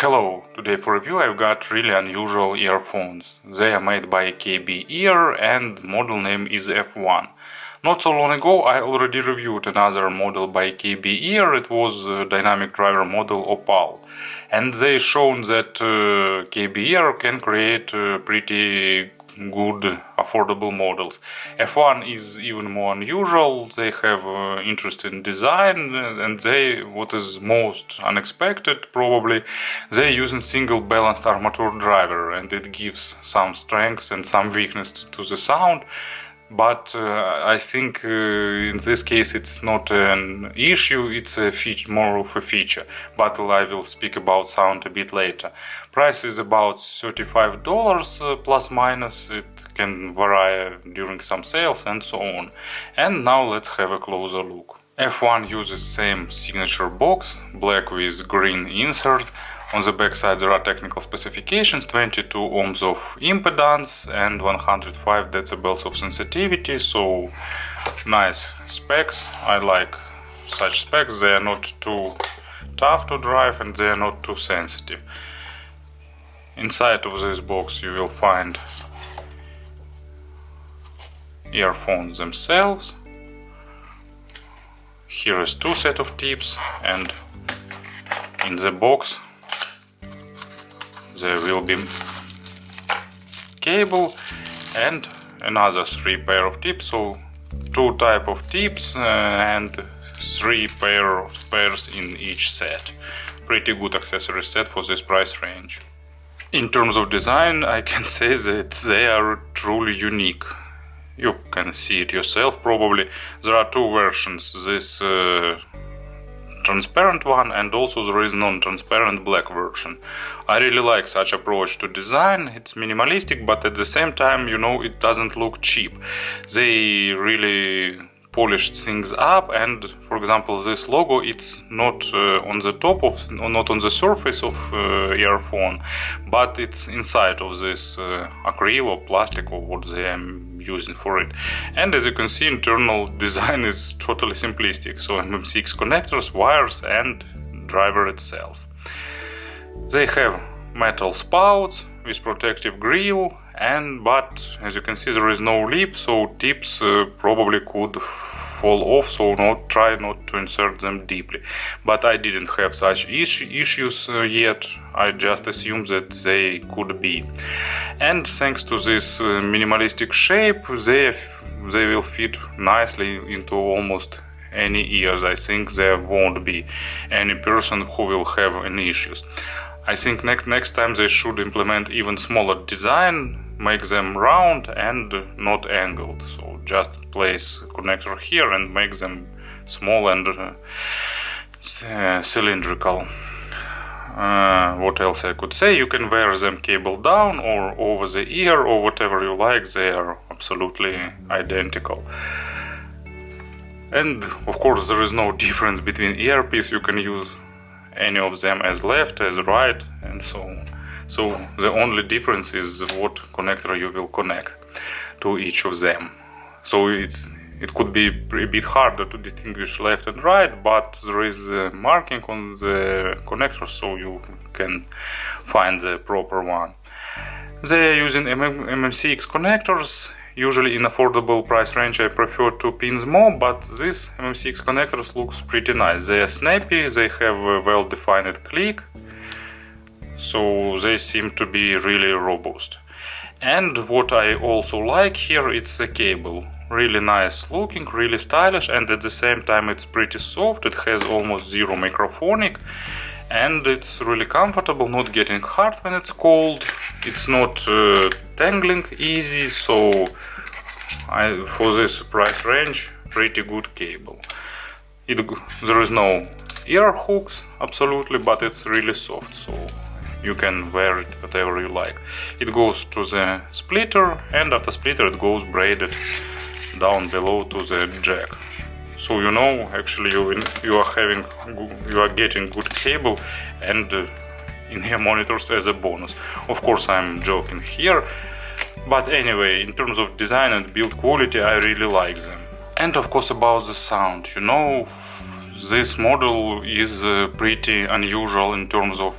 Hello, today for review I've got really unusual earphones. They are made by KB Ear and model name is F1. Not so long ago I already reviewed another model by KB Ear. It was a dynamic driver model Opal. And they shown that KB Ear can create pretty good affordable models. F1 is even more unusual. They have interesting design, and they, what is most unexpected probably, they using single balanced armature driver, and it gives some strength and some weakness to the sound. But I think in this case it's not an issue, it's a more of a feature. But I will speak about sound a bit later. Price is about $35 plus minus. It can vary during some sales and so on. And now let's have a closer look. F1 uses same signature box, black with green insert. On the back side there are technical specifications, 22 ohms of impedance and 105 decibels of sensitivity, so nice specs. I like such specs, they are not too tough to drive and they are not too sensitive. Inside of this box you will find earphones themselves. Here is two set of tips, and in the box there will be cable and another 3 pair of tips, so 2 type of tips and 3 pair of spares in each set. Pretty good accessory set for this price range. In terms of design, I can say that they are truly unique. You can see it yourself probably. There are 2 versions, this transparent one, and also there is non-transparent black version. I really like such approach to design. It's minimalistic, but at the same time, you know, it doesn't look cheap. They really polished things up, and for example this logo, it's not on the top of, not on the surface of earphone, but it's inside of this acrylic or plastic or what they are using for it. And as you can see, internal design is totally simplistic, so MM6 connectors, wires and driver itself. They have metal spouts with protective grill, but as you can see there is no lip, so tips probably could fall off, so try not to insert them deeply. But I didn't have such issues yet, I just assumed that they could be. And thanks to this minimalistic shape, they will fit nicely into almost any ears. I think there won't be any person who will have any issues. I think next time they should implement even smaller design, make them round and not angled. So just place connector here and make them small and cylindrical. What else I could say? You can wear them cable down or over the ear or whatever you like. They are absolutely identical. And of course there is no difference between earpiece. You can use any of them as left, as right, and so on. So the only difference is what connector you will connect to each of them. So it could be a bit harder to distinguish left and right, but there is a marking on the connector, so you can find the proper one. They are using MM6 connectors. Usually in affordable price range I prefer 2 pins more, but this MM6 connectors looks pretty nice. They are snappy, they have a well-defined click, so they seem to be really robust. And what I also like here, it's the cable. Really nice looking, really stylish, and at the same time it's pretty soft. It has almost zero microphonic, and it's really comfortable, not getting hard when it's cold. It's not tangling easy, so for this price range, pretty good cable. There is no ear hooks, absolutely, but it's really soft, so you can wear it whatever you like. It goes to the splitter, and after splitter it goes braided down below to the jack. So you know, actually you are getting good cable and in-ear monitors as a bonus. Of course I'm joking here, but anyway, in terms of design and build quality I really like them. And of course about the sound, you know, this model is pretty unusual in terms of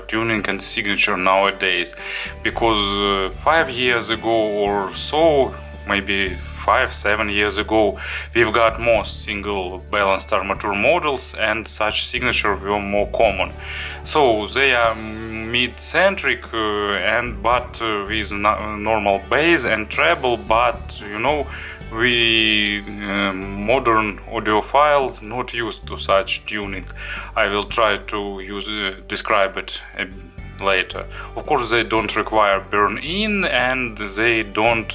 tuning and signature nowadays, because 5 years ago or so, maybe 5-7 years ago, we've got more single balanced armature models and such signature were more common. So they are mid-centric but with normal bass and treble, but you know, we modern audiophiles not used to such tuning. I will try to describe it later. Of course, they don't require burn-in, and they don't.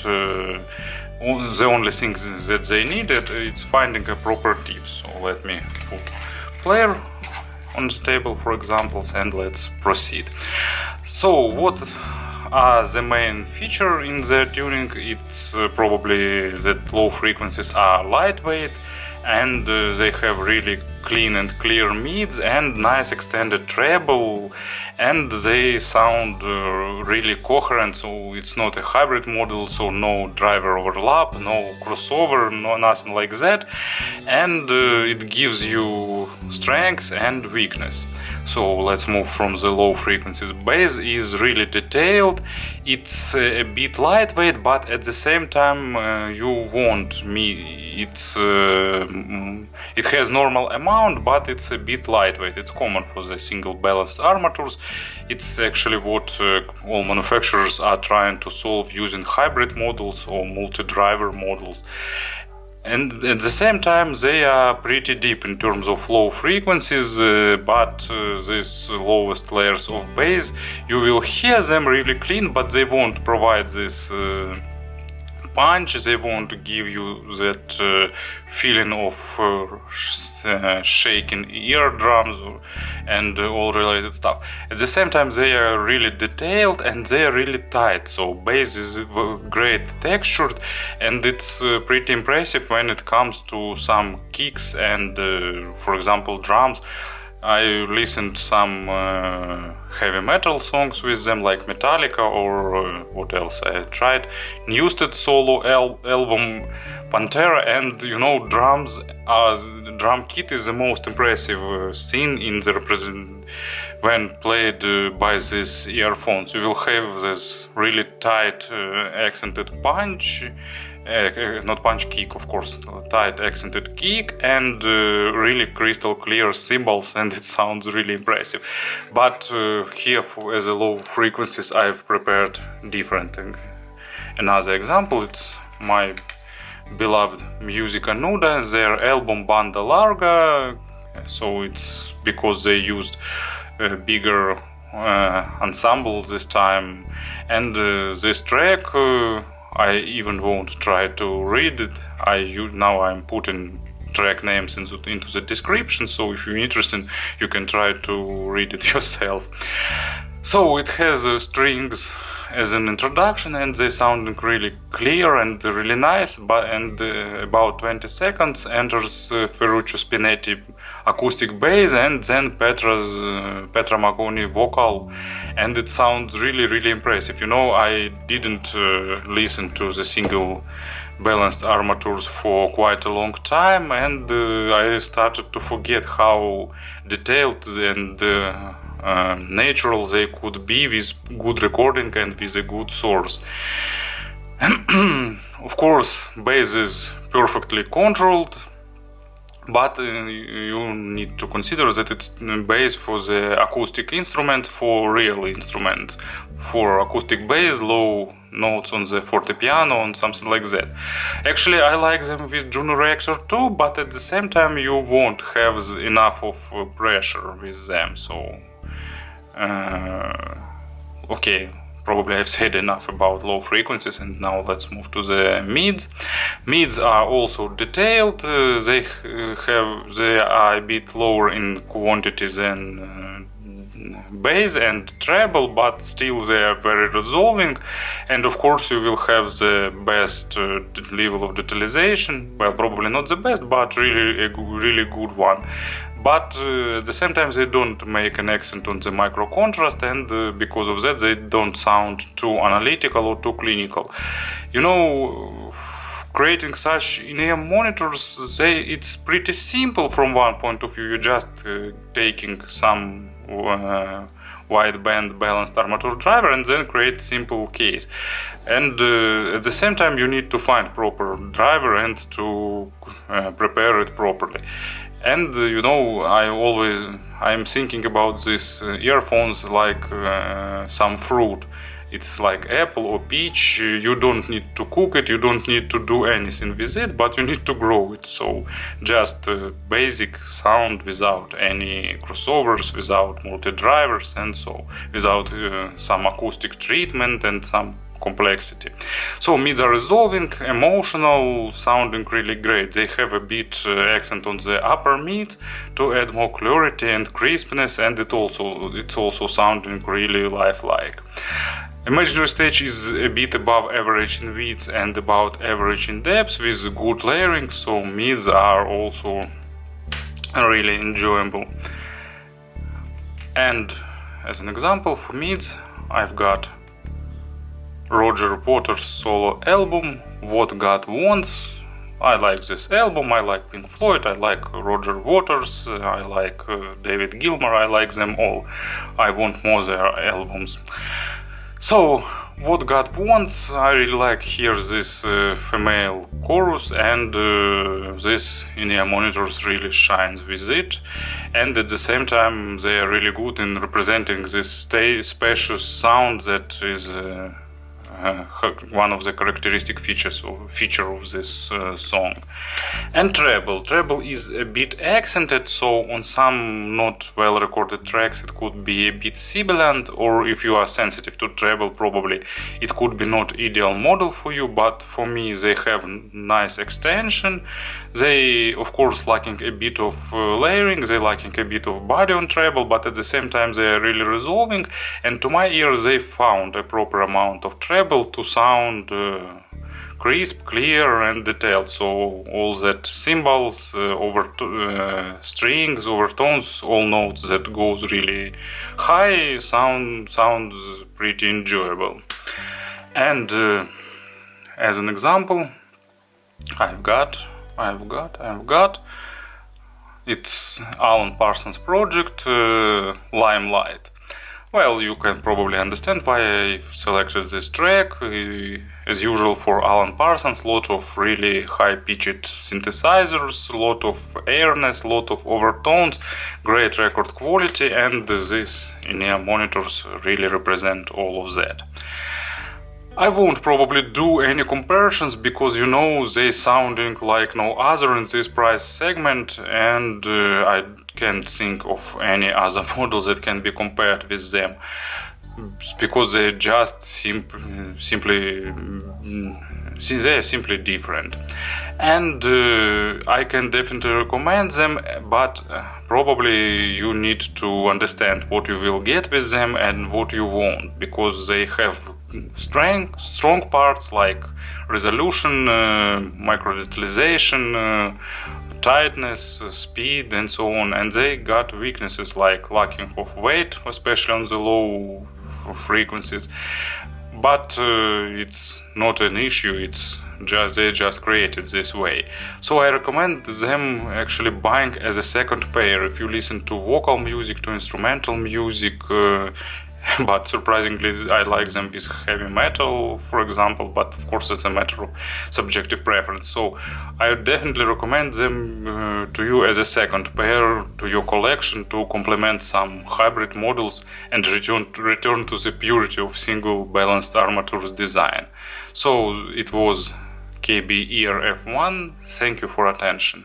The only thing that they needed is finding a proper tip. So let me put player on the table, for example, and let's proceed. So what are the main feature in the tuning? It's probably that low frequencies are lightweight, and they have really clean and clear mids and nice extended treble, and they sound really coherent. So it's not a hybrid model, so no driver overlap, no crossover, no nothing like that, and it gives you strength and weakness. So let's move from the low frequencies. Bass is really detailed, it's a bit lightweight, but at the same time it has normal amount, but it's a bit lightweight. It's common for the single balanced armatures. It's actually what all manufacturers are trying to solve using hybrid models or multi-driver models. And at the same time, they are pretty deep in terms of low frequencies, but these lowest layers of bass, you will hear them really clean, but they won't provide this punch. They won't give you that feeling of shaking eardrums and all related stuff. At the same time, they are really detailed and they are really tight. So bass is great textured, and it's pretty impressive when it comes to some kicks and for example drums. I listened some heavy metal songs with them, like Metallica or what else I tried. Newsted solo album Pantera, and you know, drum kit is the most impressive thing in the when played by these earphones. You will have this really tight accented punch. Not punch, kick, of course, tight accented kick, and really crystal clear cymbals, and it sounds really impressive. But here, as a low frequencies, I've prepared different thing. Another example, it's my beloved Musica Nuda, their album Banda Larga. So it's because they used a bigger ensemble this time, and this track I even won't try to read it. Now I'm putting track names into the description, so if you're interested, you can try to read it yourself. So it has strings as an introduction, and they sounding really clear and really nice. And about 20 seconds enters Ferruccio Spinetti acoustic bass, and then Petra Magoni vocal, and it sounds really, really impressive. You know, I didn't listen to the single balanced armatures for quite a long time, and I started to forget how detailed and natural they could be with good recording and with a good source. Of course, bass is perfectly controlled, but you need to consider that it's bass for the acoustic instrument, for real instruments. For acoustic bass, low notes on the fortepiano and something like that. Actually, I like them with Juno Reactor too, but at the same time you won't have enough of pressure with them. So okay, probably I've said enough about low frequencies, and now let's move to the mids. Mids are also detailed. They are a bit lower in quantity than bass and treble, but still they are very resolving, and of course you will have the best level of detailization. Well, probably not the best, but really a really good one. But at the same time they don't make an accent on the micro contrast, and because of that they don't sound too analytical or too clinical. You know, creating such in-ear monitors, it's pretty simple from one point of view. You're just taking some wideband balanced armature driver and then create simple case. And at the same time you need to find proper driver and to prepare it properly. And I'm thinking about these earphones like some fruit. It's like apple or peach. You don't need to cook it, you don't need to do anything with it, but you need to grow it. So just basic sound without any crossovers, without multi-drivers, and so without some acoustic treatment and some complexity. So mids are resolving, emotional, sounding really great. They have a bit accent on the upper mids to add more clarity and crispness, and it's also sounding really lifelike. Imaginary stage is a bit above average in width and about average in depth with good layering, so mids are also really enjoyable. And as an example for mids, I've got Roger Waters' solo album, What God Wants. I like this album, I like Pink Floyd, I like Roger Waters, I like David Gilmour, I like them all. I want more their albums. So, What God Wants, I really like here this female chorus, and this in-ear monitors really shines with it, and at the same time they are really good in representing this spacious sound that is one of the characteristic feature of this song. And treble is a bit accented, so on some not well recorded tracks it could be a bit sibilant, or if you are sensitive to treble, probably it could be not ideal model for you, but for me they have nice extension. They of course lacking a bit of layering, they lacking a bit of body on treble, but at the same time they are really resolving, and to my ear they found a proper amount of treble to sound crisp, clear and detailed. So all that cymbals, strings, overtones, all notes that goes really high sounds pretty enjoyable. And as an example, I've got it's Alan Parsons' project Limelight. Well, you can probably understand why I selected this track. As usual for Alan Parsons, lot of really high-pitched synthesizers, lot of airness, lot of overtones, great record quality, and these in-ear monitors really represent all of that. I won't probably do any comparisons because they sounding like no other in this price segment, and I can't think of any other model that can be compared with them, because they're just simply different. And I can definitely recommend them, but probably you need to understand what you will get with them and what you want, because they have strong parts like resolution, micro detailization, tightness, speed and so on, and they got weaknesses like lacking of weight, especially on the low frequencies, but it's not an issue, they just created this way. So I recommend them actually buying as a second pair if you listen to vocal music, to instrumental music, but surprisingly I like them with heavy metal, for example, but of course it's a matter of subjective preference. So I definitely recommend them to you as a second pair to your collection to complement some hybrid models and return to the purity of single balanced armatures design. So it was KB Ear F1. Thank you for attention.